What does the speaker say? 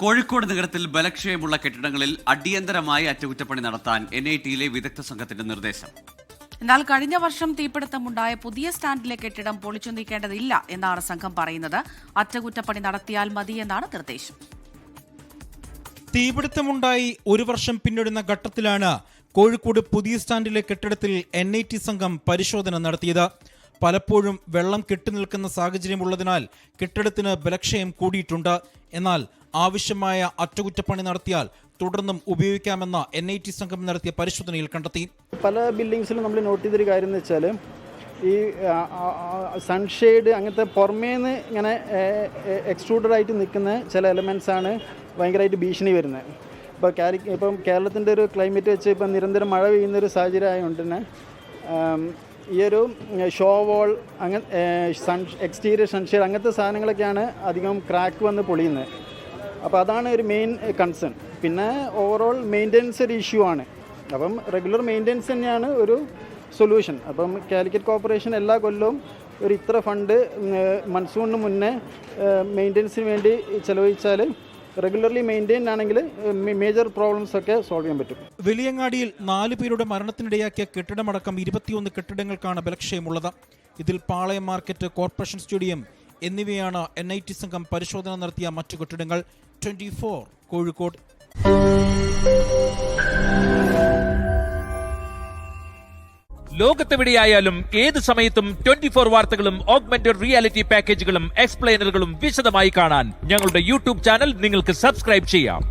കോഴിക്കോട് നഗരത്തിൽ ബലക്ഷയമുള്ള കെട്ടിടങ്ങളിൽ അടിയന്തരമായി അറ്റകുറ്റപ്പണി നടത്താൻ NIT-യിലെ വിദഗ്ധ സംഘത്തിന്റെ നിർദ്ദേശം. എന്നാൽ കഴിഞ്ഞ വർഷം തീപിടുത്തമുണ്ടായ പുതിയ സ്റ്റാൻഡിലെ കെട്ടിടം പൊളിച്ചു നീക്കേണ്ടതില്ല എന്നാണ് സംഘം പറയുന്നത്. അറ്റകുറ്റപ്പണി നടത്തിയാൽ മതിയെന്നാണ് നിർദ്ദേശം. തീപിടുത്തമുണ്ടായി ഒരു വർഷം പിന്നിടുന്ന ഘട്ടത്തിലാണ് കോഴിക്കോട് പുതിയ സ്റ്റാൻഡിലെ കെട്ടിടത്തിൽ NIT സംഘം പരിശോധന നടത്തിയത്. പലപ്പോഴും വെള്ളം കെട്ടിനിൽക്കുന്ന സാഹചര്യമുള്ളതിനാൽ കെട്ടിടത്തിന് ബലക്ഷയം കൂടിയിട്ടുണ്ട്. എന്നാൽ ആവശ്യമായ അറ്റകുറ്റപ്പണി നടത്തിയാൽ തുടർന്നും ഉപയോഗിക്കാമെന്ന NIT സംഘം നടത്തിയ പരിശോധനയിൽ കണ്ടെത്തി. പല ബിൽഡിങ്സിലും നമ്മൾ നോട്ട് ചെയ്തൊരു കാര്യം എന്ന് വെച്ചാൽ ഈ സൺഷെയ്ഡ് അങ്ങനത്തെ പുറമേന്ന് ഇങ്ങനെ എക്സ്ട്രൂഡഡ് ആയിട്ട് നിൽക്കുന്ന ചില എലമെൻറ്റ്സ് ആണ് ഭയങ്കരമായിട്ട് ഭീഷണി വരുന്നത്. ഇപ്പം കേരളത്തിൻ്റെ ഒരു ക്ലൈമറ്റ് വെച്ച് ഇപ്പം നിരന്തരം മഴ പെയ്യുന്നൊരു സാഹചര്യം ആയതുകൊണ്ട് തന്നെ ഈ ഒരു ഷോ വോൾ അങ്ങനെ എക്സ്റ്റീരിയർ സൺഷെയ്ഡ് അങ്ങനത്തെ സാധനങ്ങളൊക്കെയാണ് അധികം ക്രാക്ക് വന്ന് പൊളിയുന്നത്. അപ്പോൾ അതാണ് ഒരു മെയിൻ കൺസേൺ. പിന്നെ ഓവറോൾ മെയിൻ്റെനൻസ് ഒരു ഇഷ്യൂ ആണ്. അപ്പം റെഗുലർ മെയിൻ്റെനൻസ് തന്നെയാണ് ഒരു സൊല്യൂഷൻ. അപ്പം കാലിക്കറ്റ് കോർപ്പറേഷൻ എല്ലാ കൊല്ലവും ഒരു ഇത്ര ഫണ്ട് മൺസൂണിന് മുന്നേ മെയിൻ്റെനൻസിന് വേണ്ടി ചെലവഴിച്ചാൽ റെഗുലർലി മെയിൻറ്റെയിൻ ആണെങ്കിൽ മേജർ പ്രോബ്ലംസ് ഒക്കെ സോൾവ് ചെയ്യാൻ പറ്റും. വലിയങ്ങാടിയിൽ 4 പേരുടെ മരണത്തിനിടയാക്കിയ കെട്ടിടമടക്കം 21 കെട്ടിടങ്ങൾക്കാണ് ബലക്ഷയമുള്ളത്. ഇതിൽ പാളയം മാർക്കറ്റ്, കോർപ്പറേഷൻ സ്റ്റേഡിയം എന്നിവയാണ് NIT സംഘം പരിശോധന നടത്തിയ മറ്റു കെട്ടിടങ്ങൾ. 24 കോഴിക്കോട്. ലോകത്തെവിടെയായാലും ഏത് സമയത്തും 24 വാർത്തകളും ഓഗ്മെന്റഡ് റിയാലിറ്റി പാക്കേജുകളും എക്സ്പ്ലെയിനറുകളും വിശദമായി കാണാൻ ഞങ്ങളുടെ YouTube ചാനൽ നിങ്ങൾക്ക് സബ്സ്ക്രൈബ് ചെയ്യാം.